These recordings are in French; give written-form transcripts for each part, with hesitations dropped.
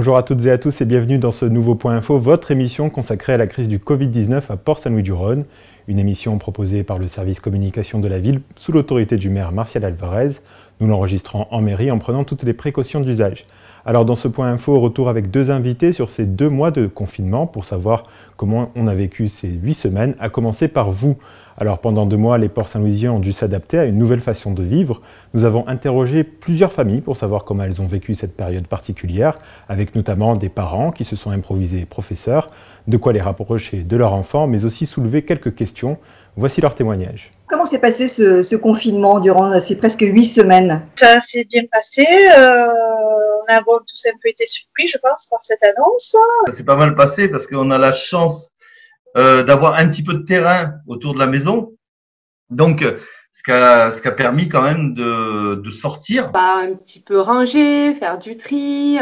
Bonjour à toutes et à tous et bienvenue dans ce nouveau Point Info, votre émission consacrée à la crise du Covid-19 à Port-Saint-Louis-du-Rhône. Une émission proposée par le service communication de la ville sous l'autorité du maire Martial Alvarez. Nous l'enregistrons en mairie en prenant toutes les précautions d'usage. Alors dans ce Point Info, retour avec deux invités sur ces 2 mois de confinement pour savoir comment on a vécu ces 8 semaines, à commencer par vous. Alors pendant 2 mois, les Port-Saint-Louisiens ont dû s'adapter à une nouvelle façon de vivre. Nous avons interrogé plusieurs familles pour savoir comment elles ont vécu cette période particulière, avec notamment des parents qui se sont improvisés professeurs, de quoi les rapprocher de leurs enfants, mais aussi soulever quelques questions. Voici leur témoignage. Comment s'est passé ce confinement durant ces presque 8 semaines? Ça s'est bien passé. On a tous un peu été surpris, je pense, par cette annonce. Ça s'est pas mal passé parce qu'on a la chance d'avoir un petit peu de terrain autour de la maison. Donc, ce qui a permis quand même de sortir. Un petit peu ranger, faire du tri.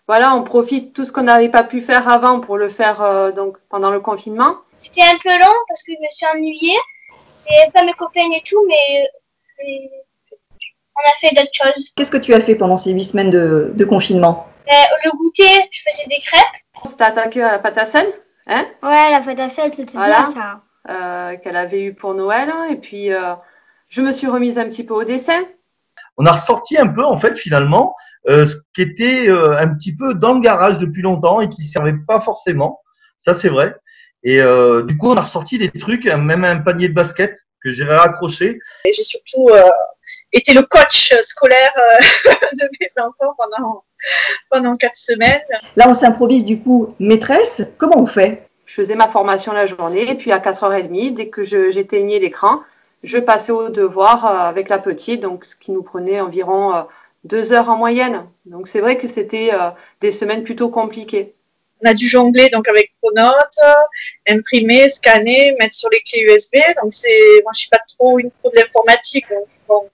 Voilà, on profite tout ce qu'on n'avait pas pu faire avant pour le faire donc pendant le confinement. C'était un peu long parce que je me suis ennuyée. Et pas mes copains et tout, mais on a fait d'autres choses. Qu'est-ce que tu as fait pendant ces 8 semaines de confinement? Le goûter, je faisais des crêpes. On s'était attaqué à la pâte à sel, hein? Ouais, la pâte à sel, c'était Voilà. bien ça. Qu'elle avait eu pour Noël. Et puis, je me suis remise un petit peu au dessin. On a ressorti un peu, en fait, finalement, ce qui était un petit peu dans le garage depuis longtemps et qui servait pas forcément. Ça, c'est vrai. Et du coup, on a ressorti des trucs, même un panier de basket que j'ai raccroché. Et j'ai surtout été le coach scolaire de mes enfants pendant 4 semaines. Là, on s'improvise du coup maîtresse. Comment on fait? Je faisais ma formation la journée et puis à 4h30, dès que j'éteignais l'écran, je passais au devoir avec la petite, donc ce qui nous prenait environ 2 heures en moyenne. Donc c'est vrai que c'était des semaines plutôt compliquées. On a dû jongler donc avec Pronote, imprimer, scanner, mettre sur les clés USB. Donc moi je suis pas trop une pro d'informatique, donc bon,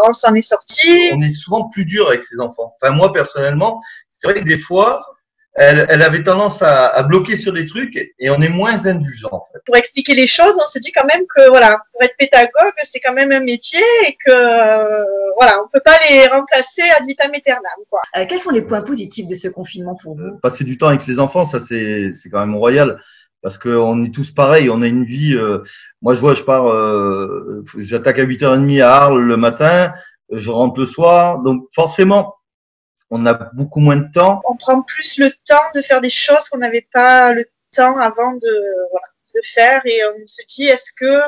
on s'en est sorti. On est souvent plus dur avec ses enfants. Enfin moi personnellement, c'est vrai que des fois, elle avait tendance à bloquer sur des trucs et on est moins indulgent en fait. Pour expliquer les choses, on se dit quand même que voilà, pour être pédagogue, c'est quand même un métier et que voilà, on peut pas les remplacer ad vitam aeternam, quoi. Quels sont les points positifs de ce confinement pour vous? Passer du temps avec ses enfants, ça c'est quand même royal parce que on est tous pareils, on a une vie. Moi je pars, j'attaque à 8h30 à Arles le matin, je rentre le soir, donc forcément. On a beaucoup moins de temps. On prend plus le temps de faire des choses qu'on n'avait pas le temps avant de faire et on se dit est-ce que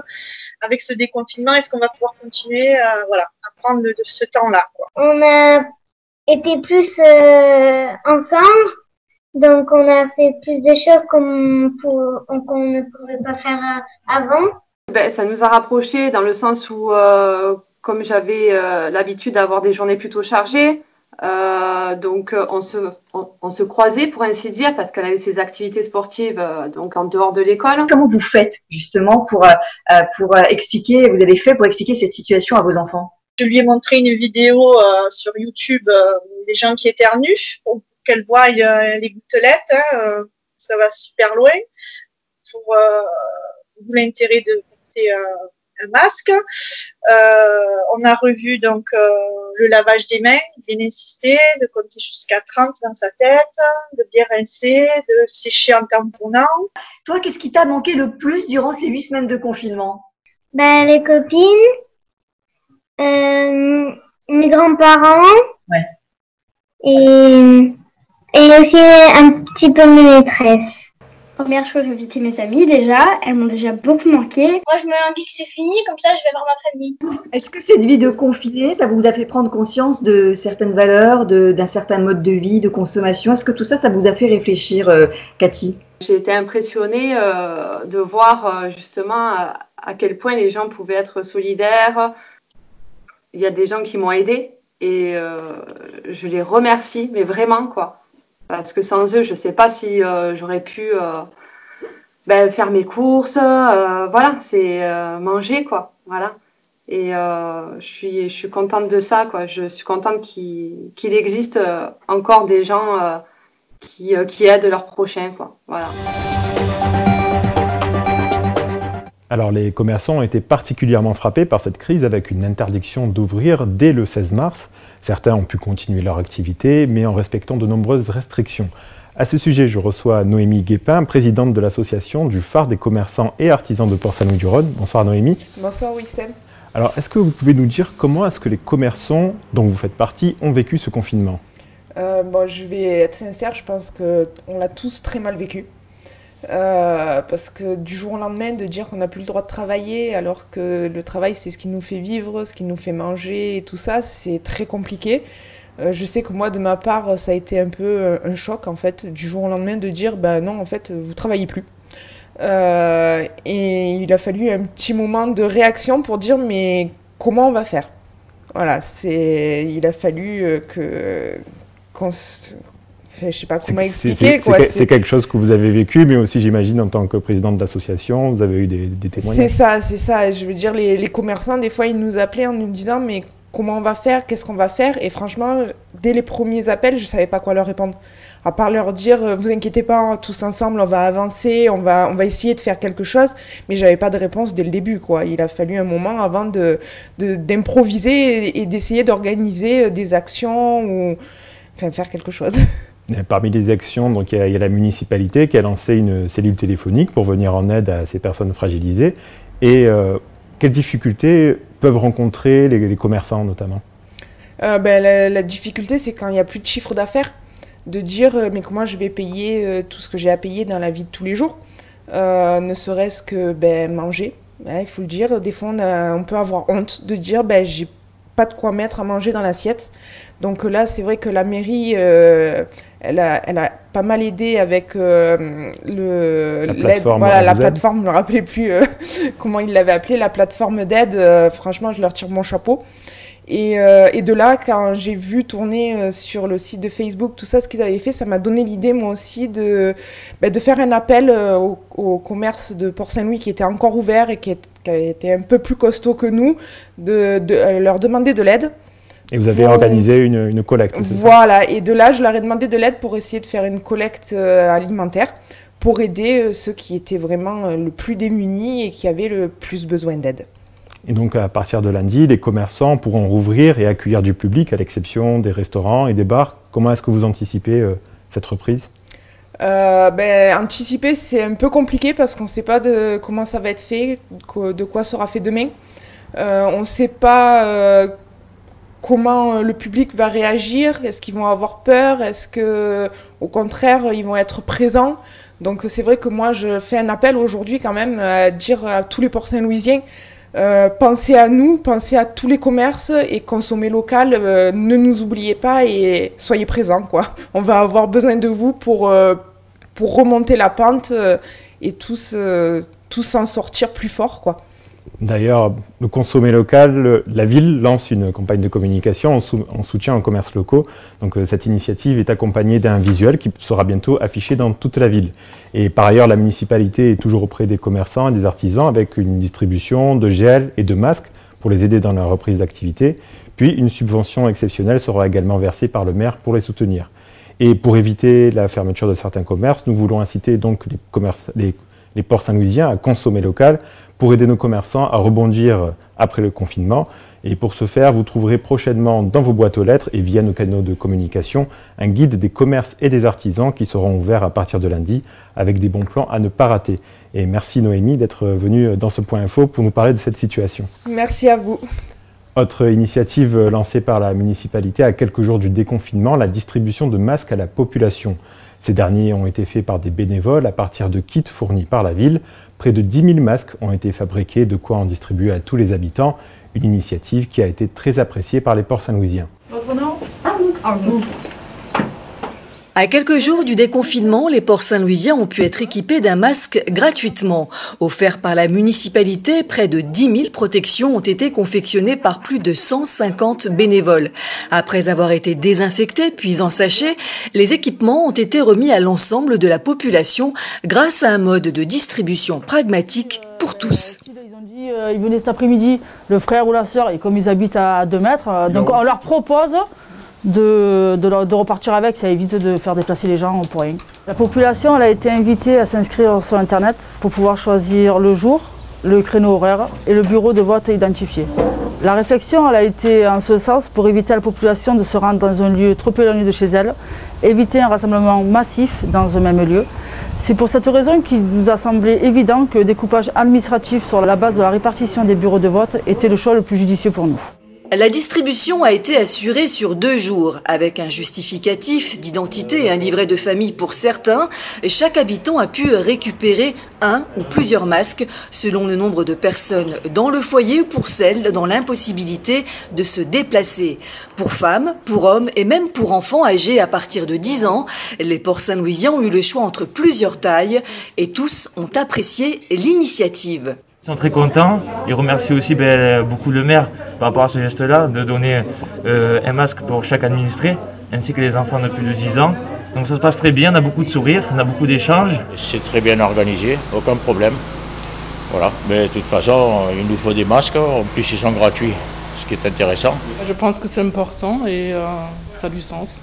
avec ce déconfinement est-ce qu'on va pouvoir continuer à prendre de ce temps-là, quoi. On a été plus ensemble, donc on a fait plus de choses qu'on ne pouvait pas faire avant. Ça nous a rapprochés dans le sens où, comme j'avais l'habitude d'avoir des journées plutôt chargées, donc on se croisait pour ainsi dire parce qu'elle avait ses activités sportives donc en dehors de l'école. Comment vous faites justement pour expliquer, vous avez fait pour expliquer cette situation à vos enfants? Je lui ai montré une vidéo sur YouTube des gens qui éternuent pour qu'elle voie les gouttelettes, hein, ça va super loin pour d'où l'intérêt de porter un masque. On a revu donc le lavage des mains, bien insister, de compter jusqu'à 30 dans sa tête, de bien rincer, de sécher en tamponnant. Toi, qu'est-ce qui t'a manqué le plus durant ces 8 semaines de confinement? Les copines, mes grands-parents, ouais. et aussi un petit peu mes maîtresses. Première chose, visiter mes amies déjà. Elles m'ont déjà beaucoup manqué. Moi, je me dis que c'est fini, comme ça, je vais voir ma famille. Est-ce que cette vie de confiné, ça vous a fait prendre conscience de certaines valeurs, d'un certain mode de vie, de consommation? Est-ce que tout ça, ça vous a fait réfléchir, Cathy? J'ai été impressionnée de voir justement à quel point les gens pouvaient être solidaires. Il y a des gens qui m'ont aidée et je les remercie, mais vraiment quoi. Parce que sans eux, je ne sais pas si j'aurais pu faire mes courses, voilà, c'est manger, quoi, voilà. Et je suis contente de ça, quoi. Je suis contente qu'il existe encore des gens qui aident leurs prochains, quoi, voilà. Alors les commerçants ont été particulièrement frappés par cette crise avec une interdiction d'ouvrir dès le 16 mars. Certains ont pu continuer leur activité, mais en respectant de nombreuses restrictions. À ce sujet, je reçois Noémie Guépin, présidente de l'association du Phare des commerçants et artisans de Port-Saint-Louis-du-Rhône. Bonsoir Noémie. Bonsoir Wissem. Alors, est-ce que vous pouvez nous dire comment est-ce que les commerçants dont vous faites partie ont vécu ce confinement ? Je vais être sincère, je pense qu'on l'a tous très mal vécu. Parce que du jour au lendemain, de dire qu'on n'a plus le droit de travailler, alors que le travail c'est ce qui nous fait vivre, ce qui nous fait manger et tout ça, c'est très compliqué. Je sais que moi, de ma part, ça a été un peu un choc, en fait, du jour au lendemain, de dire, non, en fait, vous travaillez plus. Et il a fallu un petit moment de réaction pour dire, mais comment on va faire ? Voilà, il a fallu je sais pas comment expliquer. C'est quelque chose que vous avez vécu, mais aussi, j'imagine, en tant que présidente d'association, vous avez eu des témoignages. C'est ça. Je veux dire, les commerçants, des fois, ils nous appelaient en nous disant, mais comment on va faire, qu'est-ce qu'on va faire ? Et franchement, dès les premiers appels, je ne savais pas quoi leur répondre. À part leur dire, vous inquiétez pas, tous ensemble, on va avancer, on va essayer de faire quelque chose. Mais je n'avais pas de réponse dès le début, quoi. Il a fallu un moment avant d'improviser et d'essayer d'organiser des actions ou faire quelque chose. Parmi les actions, donc, il y a la municipalité qui a lancé une cellule téléphonique pour venir en aide à ces personnes fragilisées. Et quelles difficultés peuvent rencontrer les commerçants notamment ? La difficulté, c'est quand il n'y a plus de chiffre d'affaires, de dire mais comment je vais payer tout ce que j'ai à payer dans la vie de tous les jours, ne serait-ce que manger. Il faut le dire, des fois on peut avoir honte de dire j'ai pas de quoi mettre à manger dans l'assiette. Donc là, c'est vrai que la mairie, elle a pas mal aidé avec la plateforme, la plateforme, je ne me rappelais plus comment ils l'avaient appelée, la plateforme d'aide. Franchement, je leur tire mon chapeau. Et de là, quand j'ai vu tourner sur le site de Facebook tout ça, ce qu'ils avaient fait, ça m'a donné l'idée, moi aussi, de faire un appel au commerce de Port-Saint-Louis qui était encore ouvert et qui était un peu plus costaud que nous, de leur demander de l'aide. Et vous avez organisé une collecte, c'est ça ? Voilà, et de là, je leur ai demandé de l'aide pour essayer de faire une collecte alimentaire pour aider ceux qui étaient vraiment le plus démunis et qui avaient le plus besoin d'aide. Et donc, à partir de lundi, les commerçants pourront rouvrir et accueillir du public, à l'exception des restaurants et des bars. Comment est-ce que vous anticipez cette reprise ? Anticiper, c'est un peu compliqué parce qu'on ne sait pas comment ça va être fait, de quoi sera fait demain. On ne sait pas comment le public va réagir. Est-ce qu'ils vont avoir peur ? Est-ce qu'au contraire, ils vont être présents ? Donc c'est vrai que moi, je fais un appel aujourd'hui quand même à dire à tous les Port-Saint-Louisiens, pensez à nous, pensez à tous les commerces et consommez local, ne nous oubliez pas et soyez présents, quoi. On va avoir besoin de vous pour remonter la pente et tous en sortir plus fort, quoi. D'ailleurs, le consommer local, la ville lance une campagne de communication en soutien aux commerces locaux. Donc cette initiative est accompagnée d'un visuel qui sera bientôt affiché dans toute la ville. Et par ailleurs, la municipalité est toujours auprès des commerçants et des artisans avec une distribution de gel et de masques pour les aider dans leur reprise d'activité. Puis une subvention exceptionnelle sera également versée par le maire pour les soutenir. Et pour éviter la fermeture de certains commerces, nous voulons inciter donc les Port-Saint-Louisiens à consommer local pour aider nos commerçants à rebondir après le confinement. Et pour ce faire, vous trouverez prochainement dans vos boîtes aux lettres et via nos canaux de communication un guide des commerces et des artisans qui seront ouverts à partir de lundi avec des bons plans à ne pas rater. Et merci Noémie d'être venue dans ce point info pour nous parler de cette situation. Merci à vous. Autre initiative lancée par la municipalité à quelques jours du déconfinement, la distribution de masques à la population. Ces derniers ont été faits par des bénévoles à partir de kits fournis par la ville. Près de 10 000 masques ont été fabriqués, de quoi en distribuer à tous les habitants. Une initiative qui a été très appréciée par les Port-Saint-Louisiens. Votre nom ? Arnoux. À quelques jours du déconfinement, les Port-Saint-Louisiens ont pu être équipés d'un masque gratuitement. Offert par la municipalité, près de 10 000 protections ont été confectionnées par plus de 150 bénévoles. Après avoir été désinfectés puis en sachet, les équipements ont été remis à l'ensemble de la population grâce à un mode de distribution pragmatique pour tous. Ils venaient cet après-midi, le frère ou la sœur, et comme ils habitent à 2 mètres, donc on leur propose de repartir avec, ça évite de faire déplacer les gens pour rien. La population elle a été invitée à s'inscrire sur Internet pour pouvoir choisir le jour, le créneau horaire et le bureau de vote identifié. La réflexion elle a été en ce sens pour éviter à la population de se rendre dans un lieu trop éloigné de chez elle, éviter un rassemblement massif dans un même lieu. C'est pour cette raison qu'il nous a semblé évident que le découpage administratif sur la base de la répartition des bureaux de vote était le choix le plus judicieux pour nous. La distribution a été assurée sur 2 jours, avec un justificatif d'identité et un livret de famille pour certains. Chaque habitant a pu récupérer un ou plusieurs masques selon le nombre de personnes dans le foyer ou pour celles dans l'impossibilité de se déplacer. Pour femmes, pour hommes et même pour enfants âgés à partir de 10 ans, les ports saint-louisiens ont eu le choix entre plusieurs tailles et tous ont apprécié l'initiative. Ils sont très contents. Ils remercient aussi beaucoup le maire par rapport à ce geste-là, de donner un masque pour chaque administré, ainsi que les enfants de plus de 10 ans. Donc ça se passe très bien, on a beaucoup de sourires, on a beaucoup d'échanges. C'est très bien organisé, aucun problème. Voilà. Mais de toute façon, il nous faut des masques, en plus ils sont gratuits, ce qui est intéressant. Je pense que c'est important et ça a du sens.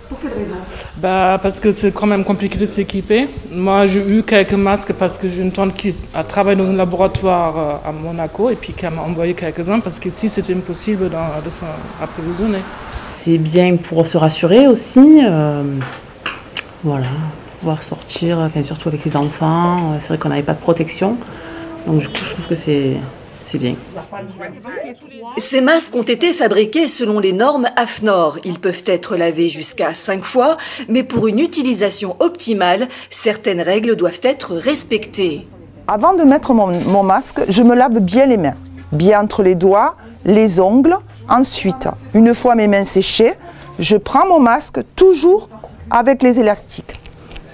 Pour quelle raison? Parce que c'est quand même compliqué de s'équiper. Moi, j'ai eu quelques masques parce que j'ai une tante qui a travaillé dans un laboratoire à Monaco et puis qui m'a envoyé quelques-uns parce qu'ici, c'était impossible de s'approvisionner. C'est bien pour se rassurer aussi. Voilà, pouvoir sortir, enfin, surtout avec les enfants. C'est vrai qu'on n'avait pas de protection. Donc, du coup, je trouve que c'est bien. Ces masques ont été fabriqués selon les normes AFNOR. Ils peuvent être lavés jusqu'à 5 fois, mais pour une utilisation optimale, certaines règles doivent être respectées. Avant de mettre mon masque, je me lave bien les mains, bien entre les doigts, les ongles. Ensuite, une fois mes mains séchées, je prends mon masque toujours avec les élastiques.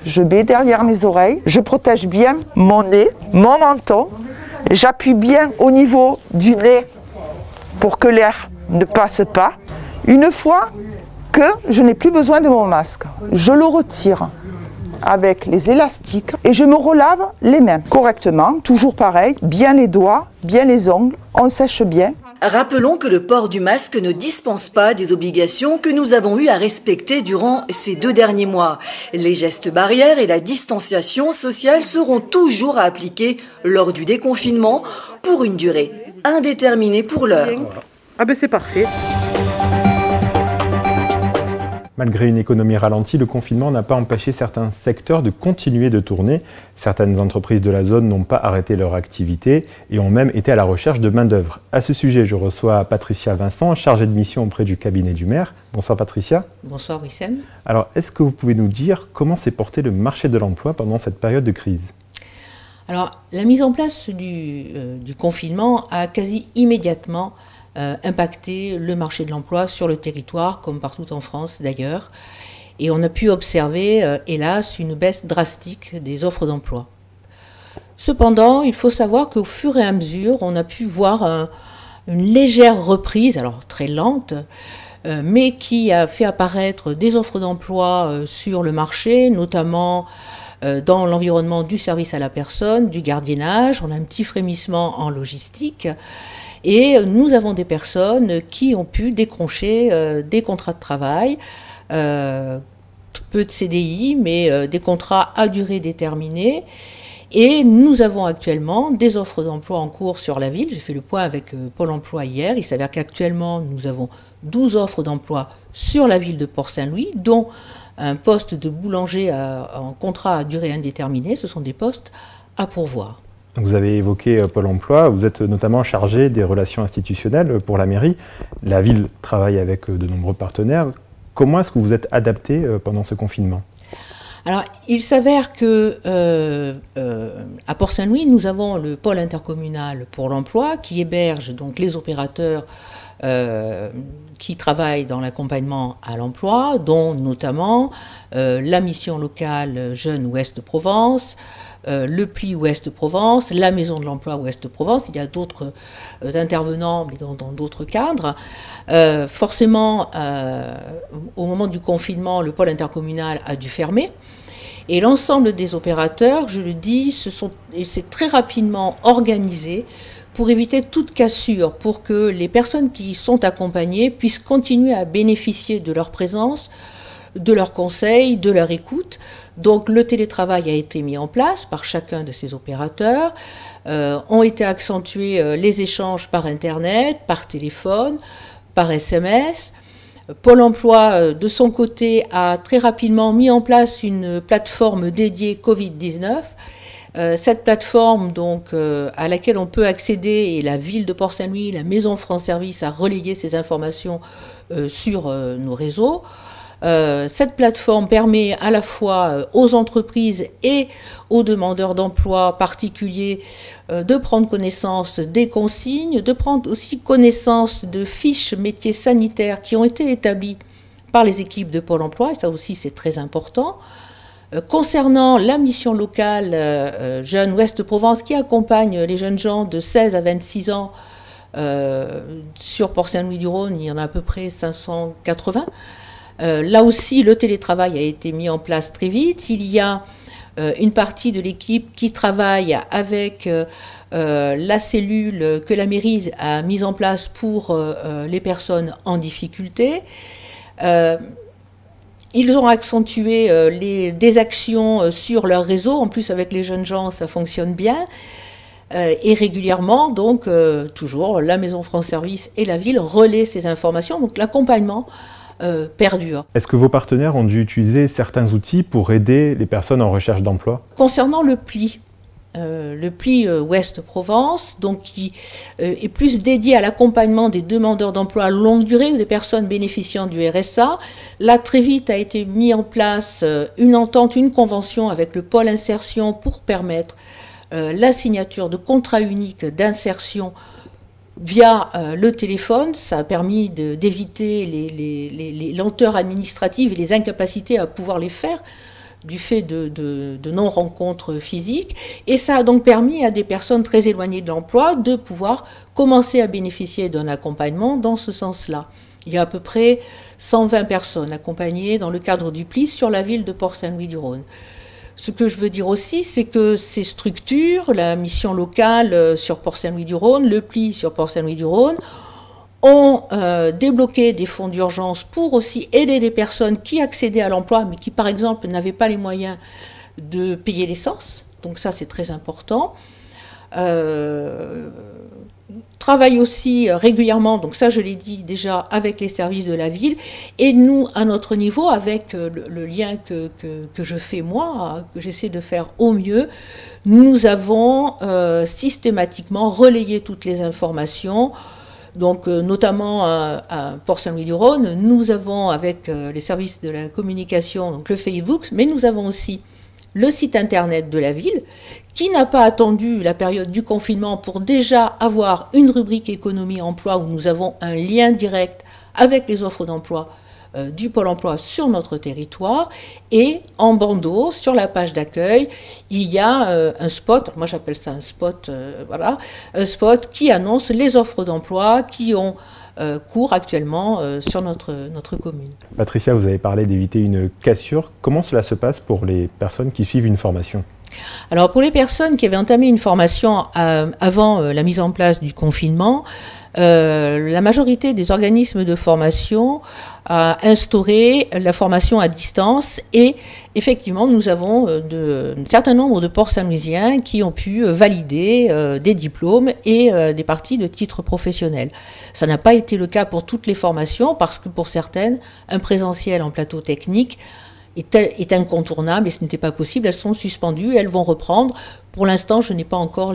Je mets derrière mes oreilles, je protège bien mon nez, mon menton. J'appuie bien au niveau du nez pour que l'air ne passe pas. Une fois que je n'ai plus besoin de mon masque, je le retire avec les élastiques et je me relave les mains correctement, toujours pareil, bien les doigts, bien les ongles, on sèche bien. Rappelons que le port du masque ne dispense pas des obligations que nous avons eu à respecter durant ces 2 derniers mois. Les gestes barrières et la distanciation sociale seront toujours à appliquer lors du déconfinement pour une durée indéterminée pour l'heure. Ah ben c'est parfait. Malgré une économie ralentie, le confinement n'a pas empêché certains secteurs de continuer de tourner. Certaines entreprises de la zone n'ont pas arrêté leur activité et ont même été à la recherche de main-d'œuvre. À ce sujet, je reçois Patricia Vincent, chargée de mission auprès du cabinet du maire. Bonsoir Patricia. Bonsoir Wissem. Alors, est-ce que vous pouvez nous dire comment s'est porté le marché de l'emploi pendant cette période de crise ? Alors, la mise en place du confinement a quasi immédiatement impacté le marché de l'emploi sur le territoire, comme partout en France d'ailleurs. Et on a pu observer, hélas, une baisse drastique des offres d'emploi. Cependant, il faut savoir qu'au fur et à mesure, on a pu voir une légère reprise, alors très lente, mais qui a fait apparaître des offres d'emploi sur le marché, notamment dans l'environnement du service à la personne, du gardiennage. On a un petit frémissement en logistique. Et nous avons des personnes qui ont pu décrocher des contrats de travail, peu de CDI, mais des contrats à durée déterminée. Et nous avons actuellement des offres d'emploi en cours sur la ville. J'ai fait le point avec Pôle emploi hier. Il s'avère qu'actuellement, nous avons 12 offres d'emploi sur la ville de Port-Saint-Louis, dont un poste de boulanger en contrat à durée indéterminée. Ce sont des postes à pourvoir. Vous avez évoqué Pôle emploi, vous êtes notamment chargé des relations institutionnelles pour la mairie. La ville travaille avec de nombreux partenaires. Comment est-ce que vous êtes adapté pendant ce confinement ? Alors, il s'avère que à Port-Saint-Louis, nous avons le pôle intercommunal pour l'emploi qui héberge donc les opérateurs qui travaillent dans l'accompagnement à l'emploi, dont notamment la mission locale Jeunes Ouest-Provence, le PLI Ouest-Provence, la Maison de l'Emploi Ouest-Provence. Il y a d'autres intervenants, mais dans d'autres cadres. Forcément, au moment du confinement, le pôle intercommunal a dû fermer. Et l'ensemble des opérateurs, je le dis, c'est très rapidement organisé pour éviter toute cassure, pour que les personnes qui sont accompagnées puissent continuer à bénéficier de leur présence, de leurs conseils, de leur écoute. Donc le télétravail a été mis en place par chacun de ces opérateurs. ont été accentués les échanges par Internet, par téléphone, par SMS. Pôle emploi, de son côté, a très rapidement mis en place une plateforme dédiée Covid-19. Cette plateforme, donc, à laquelle on peut accéder, et la ville de Port-Saint-Louis, la Maison France Service a relayé ces informations sur nos réseaux. Cette plateforme permet à la fois aux entreprises et aux demandeurs d'emploi particuliers de prendre connaissance des consignes, de prendre aussi connaissance de fiches métiers sanitaires qui ont été établies par les équipes de Pôle emploi, et ça aussi c'est très important. Concernant la mission locale Jeunes Ouest Provence qui accompagne les jeunes gens de 16 à 26 ans sur Port-Saint-Louis-du-Rhône, il y en a à peu près 580. Là aussi, le télétravail a été mis en place très vite. Il y a une partie de l'équipe qui travaille avec la cellule que la mairie a mise en place pour les personnes en difficulté. Ils ont accentué des actions sur leur réseau. En plus, avec les jeunes gens, ça fonctionne bien. Et régulièrement, donc, toujours, la Maison France Service et la ville relaient ces informations. Donc, l'accompagnement perdure. Est-ce que vos partenaires ont dû utiliser certains outils pour aider les personnes en recherche d'emploi? Concernant le pli Ouest Provence, donc qui est plus dédié à l'accompagnement des demandeurs d'emploi à longue durée ou des personnes bénéficiant du RSA. Là, très vite a été mis en place une entente, une convention avec le pôle insertion pour permettre la signature de contrats uniques d'insertion via le téléphone. Ça a permis d'éviter les lenteurs administratives et les incapacités à pouvoir les faire du fait de non-rencontres physiques. Et ça a donc permis à des personnes très éloignées de l'emploi de pouvoir commencer à bénéficier d'un accompagnement dans ce sens-là. Il y a à peu près 120 personnes accompagnées dans le cadre du pli sur la ville de Port-Saint-Louis-du-Rhône. Ce que je veux dire aussi, c'est que ces structures, la mission locale sur Port-Saint-Louis-du-Rhône, le pli sur Port-Saint-Louis-du-Rhône, ont débloqué des fonds d'urgence pour aussi aider des personnes qui accédaient à l'emploi, mais qui, par exemple, n'avaient pas les moyens de payer l'essence. Donc ça, c'est très important. Travaille aussi régulièrement, donc ça je l'ai dit déjà, avec les services de la ville, et nous à notre niveau, avec le lien que je fais moi, que j'essaie de faire au mieux, nous avons systématiquement relayé toutes les informations. Donc notamment à Port-Saint-Louis-du-Rhône, nous avons avec les services de la communication, donc le Facebook, mais nous avons aussi le site internet de la ville, qui n'a pas attendu la période du confinement pour déjà avoir une rubrique économie-emploi où nous avons un lien direct avec les offres d'emploi du Pôle emploi sur notre territoire. Et en bandeau, sur la page d'accueil, il y a un spot, moi j'appelle ça un spot, voilà, un spot qui annonce les offres d'emploi qui ont cours actuellement sur notre commune. Patricia, vous avez parlé d'éviter une cassure. Comment cela se passe pour les personnes qui suivent une formation? Alors pour les personnes qui avaient entamé une formation avant la mise en place du confinement, la majorité des organismes de formation a instauré la formation à distance et effectivement nous avons un certain nombre de Port-Saint-Louisiens qui ont pu valider des diplômes et des parties de titres professionnels. Ça n'a pas été le cas pour toutes les formations parce que pour certaines, un présentiel en plateau technique est incontournable et ce n'était pas possible. Elles sont suspendues et elles vont reprendre. Pour l'instant, je n'ai pas encore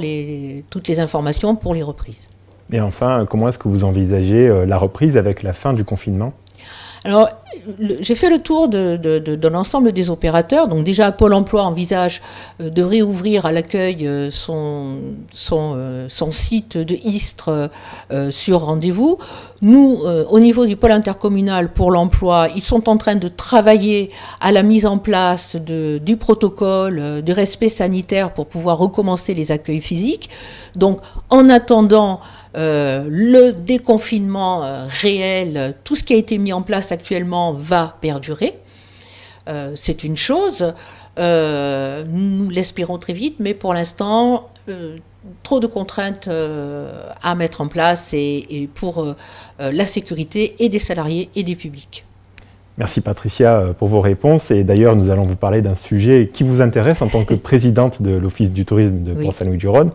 toutes les informations pour les reprises. Et enfin, comment est-ce que vous envisagez la reprise avec la fin du confinement? Alors, j'ai fait le tour de l'ensemble des opérateurs. Donc déjà, Pôle emploi envisage de réouvrir à l'accueil son site de Istres sur rendez-vous. Nous, au niveau du pôle intercommunal pour l'emploi, ils sont en train de travailler à la mise en place du protocole de respect sanitaire pour pouvoir recommencer les accueils physiques. Donc, en attendant le déconfinement réel, tout ce qui a été mis en place actuellement va perdurer. C'est une chose. Nous l'espérons très vite, mais pour l'instant, trop de contraintes à mettre en place et pour la sécurité et des salariés et des publics. Merci Patricia pour vos réponses. Et d'ailleurs, nous allons vous parler d'un sujet qui vous intéresse en tant que présidente de l'Office du tourisme de Port-Saint-Louis-du-Rhône,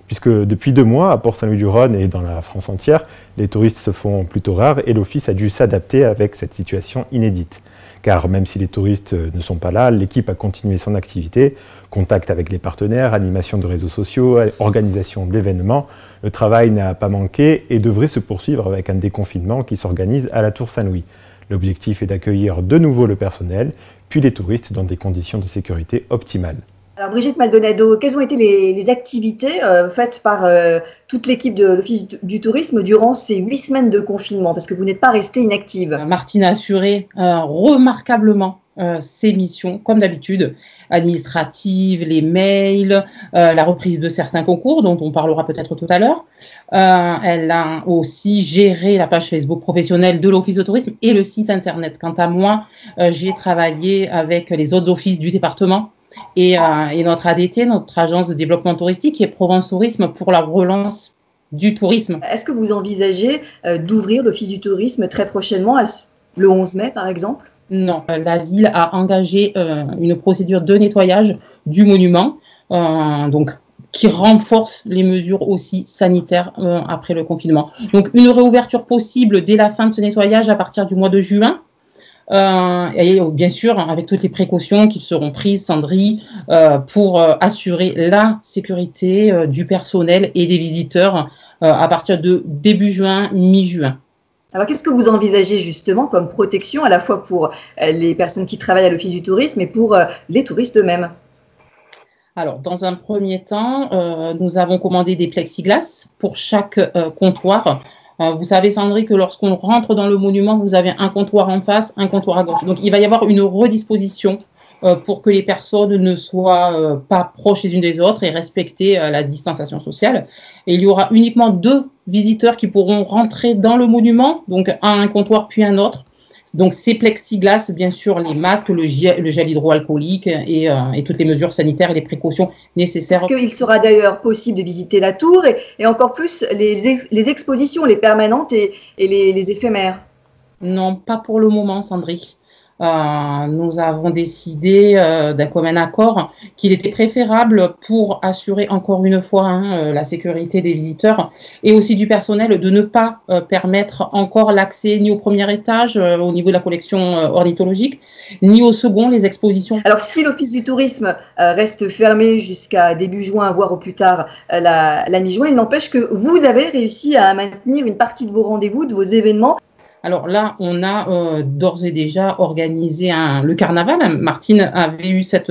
puisque depuis 2 mois, à Port-Saint-Louis-du-Rhône et dans la France entière, les touristes se font plutôt rares et l'Office a dû s'adapter avec cette situation inédite. Car même si les touristes ne sont pas là, l'équipe a continué son activité, contact avec les partenaires, animation de réseaux sociaux, organisation d'événements. Le travail n'a pas manqué et devrait se poursuivre avec un déconfinement qui s'organise à la Tour Saint-Louis. L'objectif est d'accueillir de nouveau le personnel, puis les touristes dans des conditions de sécurité optimales. Alors Brigitte Maldonado, quelles ont été les activités faites par toute l'équipe de l'Office du tourisme durant ces 8 semaines de confinement, parce que vous n'êtes pas restée inactive? Martine a assuré remarquablement ses missions, comme d'habitude, administratives, les mails, la reprise de certains concours, dont on parlera peut-être tout à l'heure. Elle a aussi géré la page Facebook professionnelle de l'Office de tourisme et le site internet. Quant à moi, j'ai travaillé avec les autres offices du département et notre ADT, notre agence de développement touristique, qui est Provence Tourisme, pour la relance du tourisme. Est-ce que vous envisagez d'ouvrir l'Office du tourisme très prochainement, le 11 mai par exemple? Non, la ville a engagé une procédure de nettoyage du monument, qui renforce les mesures aussi sanitaires après le confinement. Donc une réouverture possible dès la fin de ce nettoyage à partir du mois de juin. Et bien sûr avec toutes les précautions qui seront prises, Sandrine, pour assurer la sécurité du personnel et des visiteurs à partir de début juin, mi-juin. Alors, qu'est-ce que vous envisagez justement comme protection à la fois pour les personnes qui travaillent à l'Office du tourisme et pour les touristes eux-mêmes? Alors, dans un premier temps, nous avons commandé des plexiglas pour chaque comptoir. Vous savez, Sandrine, que lorsqu'on rentre dans le monument, vous avez un comptoir en face, un comptoir à gauche. Donc, il va y avoir une redisposition pour que les personnes ne soient pas proches les unes des autres et respecter la distanciation sociale. Et il y aura uniquement 2 visiteurs qui pourront rentrer dans le monument, donc un comptoir puis un autre. Donc ces plexiglas, bien sûr, les masques, le gel hydroalcoolique et toutes les mesures sanitaires et les précautions nécessaires. Est-ce qu'il sera d'ailleurs possible de visiter la tour et encore plus les expositions, les permanentes et les éphémères? Non, pas pour le moment, Sandrine. Nous avons décidé d'un commun accord qu'il était préférable pour assurer encore une fois la sécurité des visiteurs et aussi du personnel de ne pas permettre encore l'accès ni au premier étage au niveau de la collection ornithologique, ni au second, les expositions. Alors si l'Office du tourisme reste fermé jusqu'à début juin, voire au plus tard la mi-juin, il n'empêche que vous avez réussi à maintenir une partie de vos rendez-vous, de vos événements. Alors là, on a d'ores et déjà organisé le carnaval. Martine avait eu cette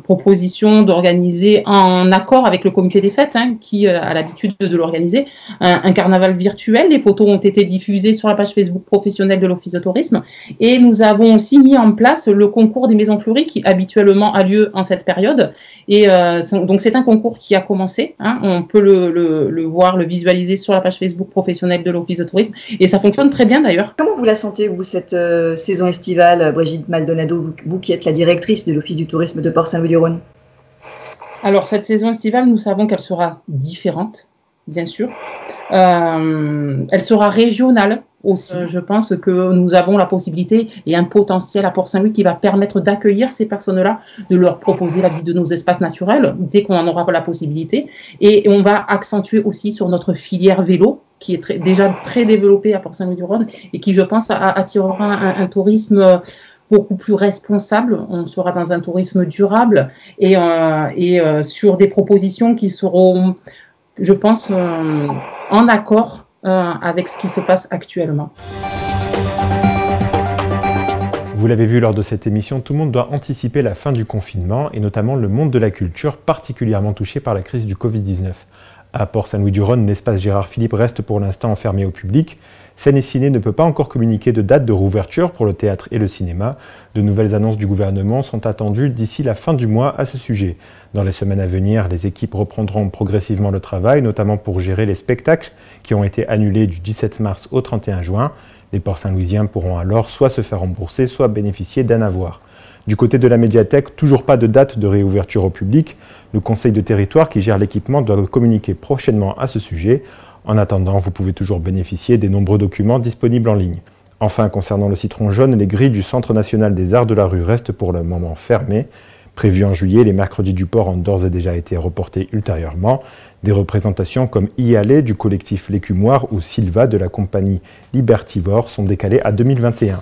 proposition d'organiser en accord avec le comité des fêtes, qui a l'habitude de l'organiser, un carnaval virtuel. Les photos ont été diffusées sur la page Facebook professionnelle de l'Office de tourisme. Et nous avons aussi mis en place le concours des maisons fleuries qui habituellement a lieu en cette période. Et donc c'est un concours qui a commencé. On peut le voir, le visualiser sur la page Facebook professionnelle de l'Office de tourisme. Et ça fonctionne très bien d'ailleurs. Comment vous la sentez, vous, cette saison estivale, Brigitte Maldonado, vous qui êtes la directrice de l'Office du tourisme de Port-Saint-Louis-du-Rhône? Alors, cette saison estivale, nous savons qu'elle sera différente, bien sûr. Elle sera régionale aussi. Je pense que nous avons la possibilité et un potentiel à Port-Saint-Louis qui va permettre d'accueillir ces personnes-là, de leur proposer la visite de nos espaces naturels dès qu'on en aura la possibilité. Et on va accentuer aussi sur notre filière vélo, qui est déjà très développée à Port-Saint-Louis-du-Rhône et qui, je pense, attirera un tourisme beaucoup plus responsable. On sera dans un tourisme durable et sur des propositions qui seront, je pense, en accord avec ce qui se passe actuellement. Vous l'avez vu lors de cette émission, tout le monde doit anticiper la fin du confinement et notamment le monde de la culture particulièrement touché par la crise du Covid-19. À Port-Saint-Louis-du-Rhône, l'espace Gérard Philippe reste pour l'instant fermé au public. Seine et Ciné ne peut pas encore communiquer de date de rouverture pour le théâtre et le cinéma. De nouvelles annonces du gouvernement sont attendues d'ici la fin du mois à ce sujet. Dans les semaines à venir, les équipes reprendront progressivement le travail, notamment pour gérer les spectacles qui ont été annulés du 17 mars au 31 juin. Les Port-Saint-Louisiens pourront alors soit se faire rembourser, soit bénéficier d'un avoir. Du côté de la médiathèque, toujours pas de date de réouverture au public. Le conseil de territoire qui gère l'équipement doit communiquer prochainement à ce sujet. En attendant, vous pouvez toujours bénéficier des nombreux documents disponibles en ligne. Enfin, concernant le citron jaune, les grilles du Centre national des arts de la rue restent pour le moment fermées. Prévues en juillet, les mercredis du port ont d'ores et déjà été reportés ultérieurement. Des représentations comme I-Allée du collectif L'Écumoire ou Silva de la compagnie Libertivore sont décalées à 2021.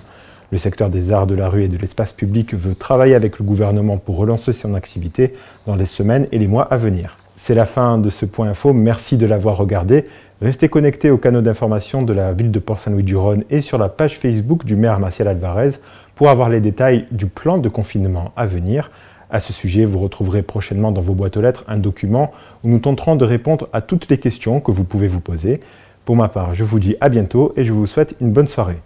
Le secteur des arts de la rue et de l'espace public veut travailler avec le gouvernement pour relancer son activité dans les semaines et les mois à venir. C'est la fin de ce point info, merci de l'avoir regardé. Restez connectés aux canaux d'information de la ville de Port-Saint-Louis-du-Rhône et sur la page Facebook du maire Martial Alvarez pour avoir les détails du plan de confinement à venir. À ce sujet, vous retrouverez prochainement dans vos boîtes aux lettres un document où nous tenterons de répondre à toutes les questions que vous pouvez vous poser. Pour ma part, je vous dis à bientôt et je vous souhaite une bonne soirée.